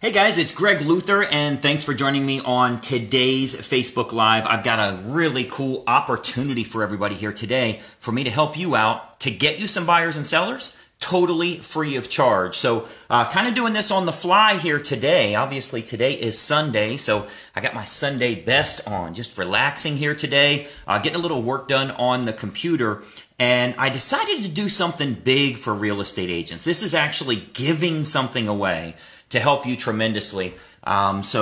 Hey guys, it's Greg Luther, and thanks for joining me on today's Facebook Live. I've got a really cool opportunity for everybody here today for me to help you out to get you some buyers and sellers totally free of charge. So kind of doing this on the fly here today. Obviously today is Sunday, so I got my Sunday best on, just relaxing here today, getting a little work done on the computer. And I decided to do something big for real estate agents. This is actually giving something away to help you tremendously. That's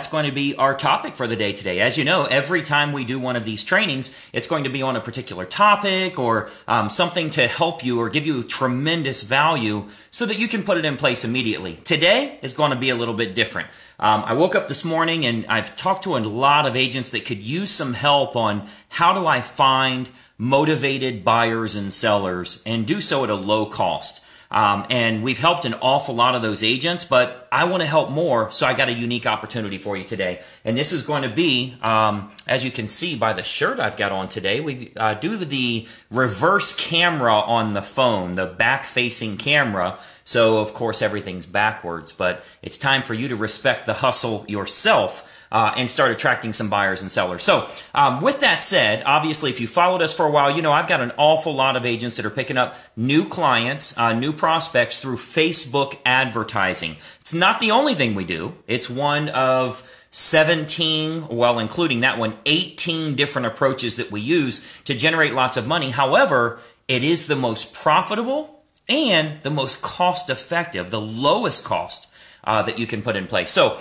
going to be our topic for the day today. As you know, every time we do one of these trainings, it's going to be on a particular topic or something to help you or give you tremendous value so that you can put it in place immediately. Today is going to be a little bit different. I woke up this morning and I've talked to a lot of agents that could use some help on how do I find motivated buyers and sellers and do so at a low cost. And we've helped an awful lot of those agents, but I want to help more, so I got a unique opportunity for you today. And this is going to be, as you can see by the shirt I've got on today, we do the reverse camera on the phone, the back-facing camera. So, of course, everything's backwards, but it's time for you to respect the hustle yourself and start attracting some buyers and sellers. So with that said, obviously, if you followed us for a while, you know I've got an awful lot of agents that are picking up new clients, new prospects through Facebook advertising. It's not the only thing we do. It's one of 17, well, including that one, 18 different approaches that we use to generate lots of money. However, it is the most profitable and the most cost-effective, the lowest cost that you can put in place. So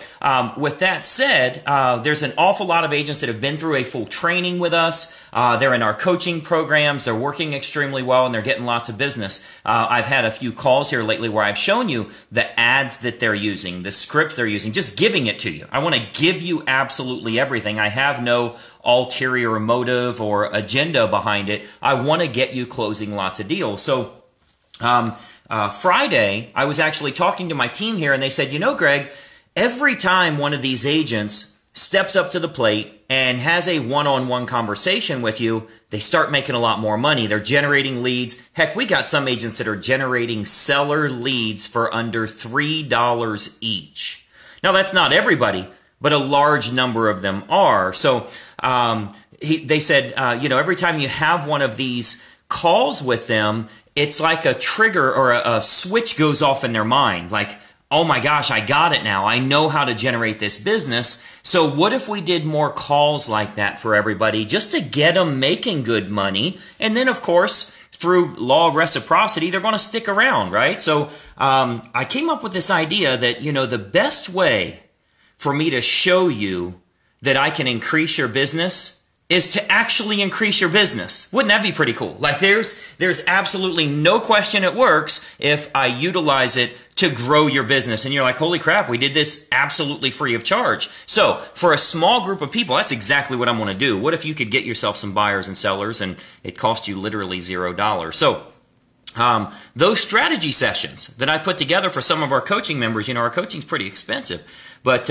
with that said, there's an awful lot of agents that have been through a full training with us. They're in our coaching programs. They're working extremely well, and they're getting lots of business. I've had a few calls here lately where I've shown you the ads that they're using, the scripts they're using, just giving it to you. I want to give you absolutely everything. I have no ulterior motive or agenda behind it. I want to get you closing lots of deals. So Friday, I was actually talking to my team here, and they said, you know, Greg, every time one of these agents steps up to the plate and has a one-on-one conversation with you, they start making a lot more money. They're generating leads. Heck, we got some agents that are generating seller leads for under $3 each. Now, that's not everybody, but a large number of them are. So they said, you know, every time you have one of these calls with them, it's like a trigger or a switch goes off in their mind. Like, oh my gosh, I got it now. I know how to generate this business. So what if we did more calls like that for everybody just to get them making good money? And then, of course, through law of reciprocity, they're going to stick around, right? So I came up with this idea that, you know, the best way for me to show you that I can increase your business is to actually increase your business. Wouldn't that be pretty cool? Like there's absolutely no question it works if I utilize it to grow your business. And you're like, holy crap, we did this absolutely free of charge. So for a small group of people, that's exactly what I'm going to do. What if you could get yourself some buyers and sellers and it cost you literally $0? So those strategy sessions that I put together for some of our coaching members, you know, our coaching's pretty expensive. But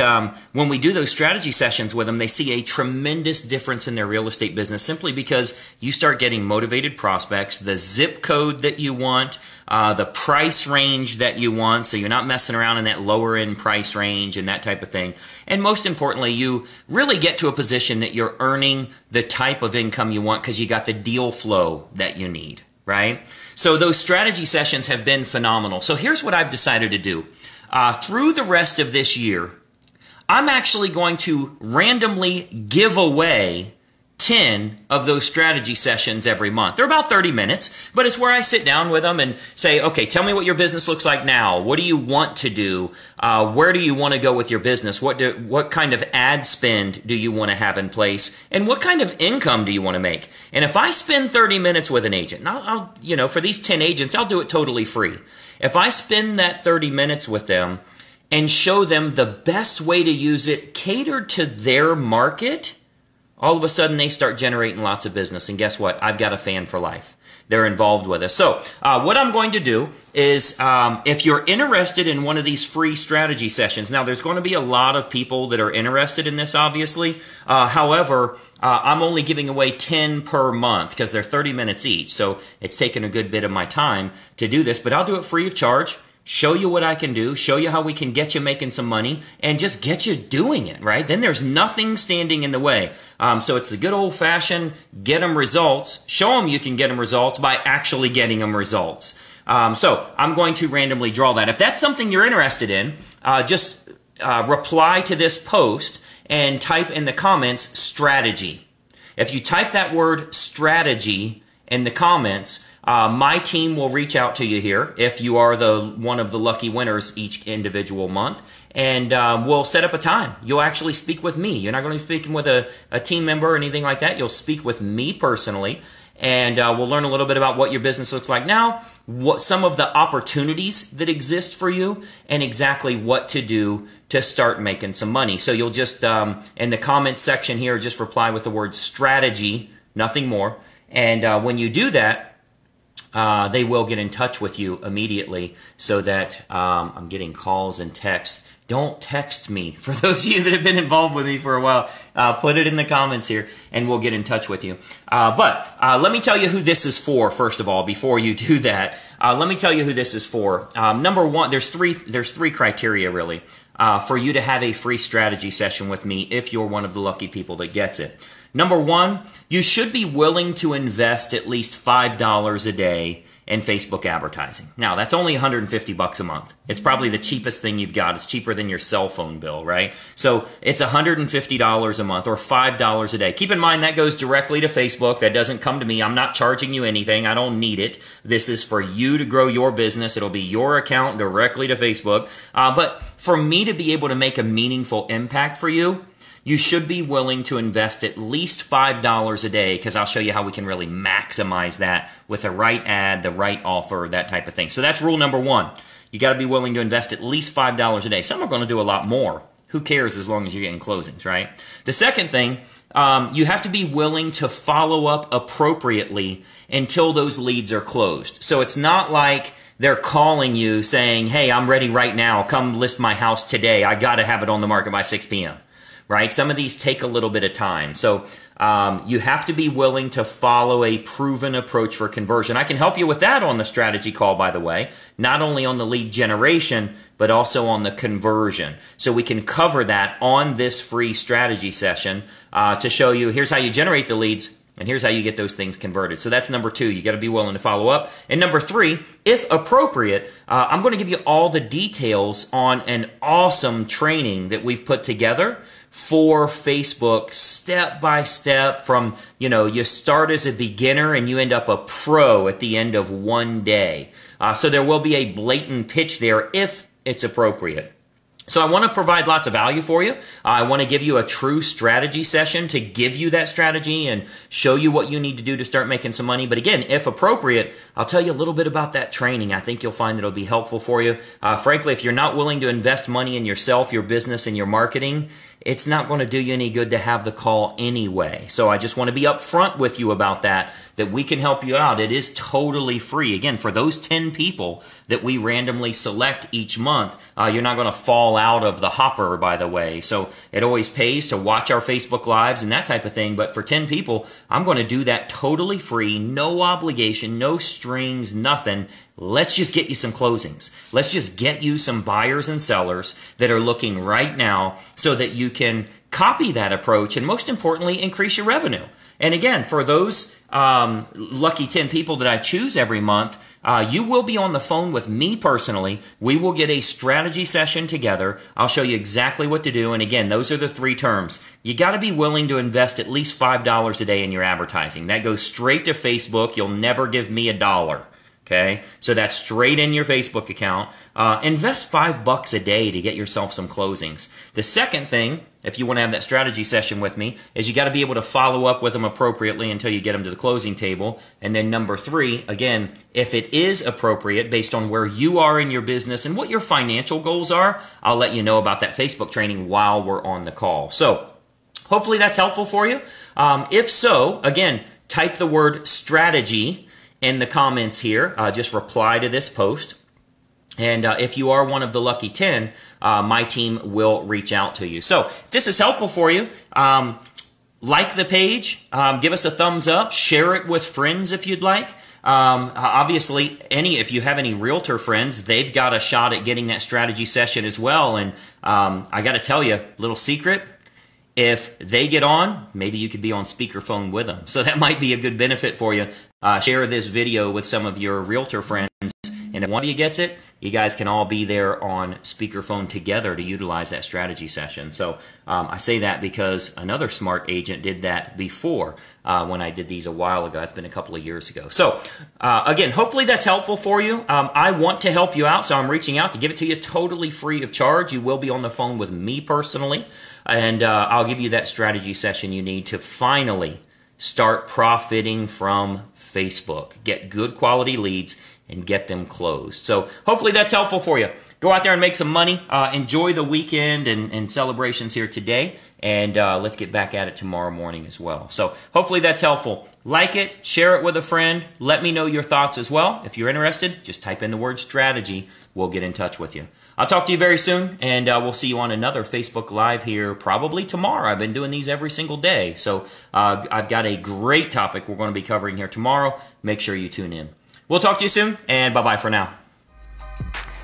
when we do those strategy sessions with them, they see a tremendous difference in their real estate business simply because you start getting motivated prospects, the zip code that you want, the price range that you want, so you're not messing around in that lower end price range and that type of thing. And most importantly, you really get to a position that you're earning the type of income you want because you got the deal flow that you need, right? So those strategy sessions have been phenomenal. So here's what I've decided to do. Through the rest of this year, I'm actually going to randomly give away 10 of those strategy sessions every month. They're about 30 minutes, but it's where I sit down with them and say, okay, tell me what your business looks like now. What do you want to do? Where do you want to go with your business? What kind of ad spend do you want to have in place? And what kind of income do you want to make? And if I spend 30 minutes with an agent, and I'll you know, for these 10 agents, I'll do it totally free. If I spend that 30 minutes with them and show them the best way to use it catered to their market, all of a sudden they start generating lots of business. And guess what? I've got a fan for life. They're involved with us. So what I'm going to do is if you're interested in one of these free strategy sessions, now there's going to be a lot of people that are interested in this, obviously. However, I'm only giving away 10 per month because they're 30 minutes each. So it's taken a good bit of my time to do this, but I'll do it free of charge. show you what I can do, show you how we can get you making some money, and just get you doing it, right? Then there's nothing standing in the way. So it's the good old-fashioned get them results, show them you can get them results by actually getting them results. So I'm going to randomly draw that. If that's something you're interested in, just reply to this post and type in the comments strategy. If you type that word strategy in the comments, my team will reach out to you here if you are one of the lucky winners each individual month, and we'll set up a time. You'll actually speak with me. You're not going to be speaking with a team member or anything like that. You'll speak with me personally, and we'll learn a little bit about what your business looks like now, what some of the opportunities that exist for you, and exactly what to do to start making some money. So you'll just, in the comments section here, just reply with the word strategy, nothing more. And when you do that, they will get in touch with you immediately so that I'm getting calls and texts. Don't text me. For those of you that have been involved with me for a while, put it in the comments here and we'll get in touch with you. But let me tell you who this is for, first of all, before you do that. Let me tell you who this is for. Number one, there's three criteria really for you to have a free strategy session with me if you're one of the lucky people that gets it. Number one, you should be willing to invest at least $5 a day in Facebook advertising. Now, that's only $150 a month. It's probably the cheapest thing you've got. It's cheaper than your cell phone bill, right? So it's $150 a month or $5 a day. Keep in mind that goes directly to Facebook. That doesn't come to me. I'm not charging you anything. I don't need it. This is for you to grow your business. It'll be your account directly to Facebook. But for me to be able to make a meaningful impact for you, you should be willing to invest at least $5 a day, because I'll show you how we can really maximize that with the right ad, the right offer, that type of thing. So that's rule number one. You got to be willing to invest at least $5 a day. Some are going to do a lot more. Who cares as long as you're getting closings, right? The second thing, you have to be willing to follow up appropriately until those leads are closed. So it's not like they're calling you saying, hey, I'm ready right now. Come list my house today. I got to have it on the market by 6 p.m. Right? Some of these take a little bit of time. So you have to be willing to follow a proven approach for conversion. I can help you with that on the strategy call, by the way, not only on the lead generation, but also on the conversion. So we can cover that on this free strategy session to show you here's how you generate the leads, and here's how you get those things converted. So that's number two. You got to be willing to follow up. And number three, if appropriate, I'm going to give you all the details on an awesome training that we've put together for Facebook, step by step, from, you start as a beginner and you end up a pro at the end of one day. So there will be a blatant pitch there if it's appropriate. So I want to provide lots of value for you. I want to give you a true strategy session to give you that strategy and show you what you need to do to start making some money. But again, if appropriate, I'll tell you a little bit about that training. I think you'll find it'll be helpful for you. Frankly, if you're not willing to invest money in yourself, your business, and your marketing, it's not going to do you any good to have the call anyway. So I just want to be upfront with you about that we can help you out. It is totally free. Again, for those 10 people that we randomly select each month, you're not going to fall out of the hopper, by the way. So it always pays to watch our Facebook Lives and that type of thing. But for 10 people, I'm going to do that totally free, no obligation, no strings, nothing. Let's just get you some closings. Let's just get you some buyers and sellers that are looking right now so that you can copy that approach and, most importantly, increase your revenue. And again, for those lucky 10 people that I choose every month, you will be on the phone with me personally. We will get a strategy session together. I'll show you exactly what to do. And again, those are the three terms. You got to be willing to invest at least $5 a day in your advertising. That goes straight to Facebook. You'll never give me $1. Okay, so that's straight in your Facebook account. Invest $5 a day to get yourself some closings. The second thing, if you want to have that strategy session with me, is you got to be able to follow up with them appropriately until you get them to the closing table. And then number three, again, if it is appropriate based on where you are in your business and what your financial goals are, I'll let you know about that Facebook training while we're on the call. So hopefully that's helpful for you. If so, again, type the word strategy in the comments here. Just reply to this post. And if you are one of the lucky 10, my team will reach out to you. So if this is helpful for you, like the page, give us a thumbs up, share it with friends if you'd like. Obviously, if you have any realtor friends, they've got a shot at getting that strategy session as well. And I got to tell you, little secret, if they get on, maybe you could be on speakerphone with them. So that might be a good benefit for you. Share this video with some of your realtor friends. And if one of you gets it, you guys can all be there on speakerphone together to utilize that strategy session. So I say that because another smart agent did that before when I did these a while ago. It's been a couple of years ago. So again, hopefully that's helpful for you. I want to help you out, so I'm reaching out to give it to you totally free of charge. You will be on the phone with me personally, and I'll give you that strategy session you need to finally start profiting from Facebook. Get good quality leads and get them closed. So hopefully that's helpful for you. Go out there and make some money. Enjoy the weekend and celebrations here today. And let's get back at it tomorrow morning as well. So hopefully that's helpful. Like it, share it with a friend. Let me know your thoughts as well. If you're interested, just type in the word strategy. We'll get in touch with you. I'll talk to you very soon, and we'll see you on another Facebook Live here probably tomorrow. I've been doing these every single day. So I've got a great topic we're going to be covering here tomorrow. Make sure you tune in. We'll talk to you soon, and bye-bye for now.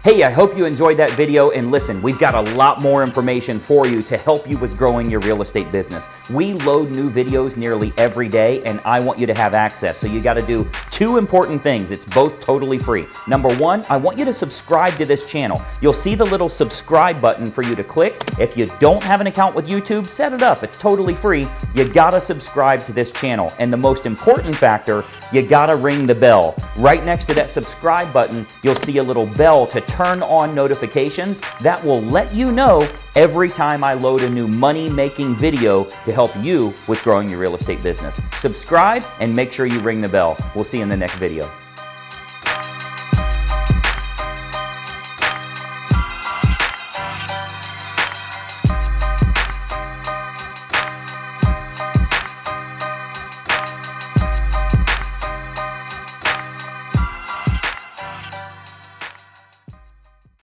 Hey, I hope you enjoyed that video, and listen, we've got a lot more information for you to help you with growing your real estate business. We load new videos nearly every day, and I want you to have access. So you got to do two important things. It's both totally free. Number one, I want you to subscribe to this channel. You'll see the little subscribe button for you to click. If you don't have an account with YouTube, set it up. It's totally free. You got to subscribe to this channel. And the most important factor, you got to ring the bell. Right next to that subscribe button, you'll see a little bell to turn on notifications. That will let you know every time I load a new money-making video to help you with growing your real estate business. Subscribe and make sure you ring the bell. We'll see you in the next video.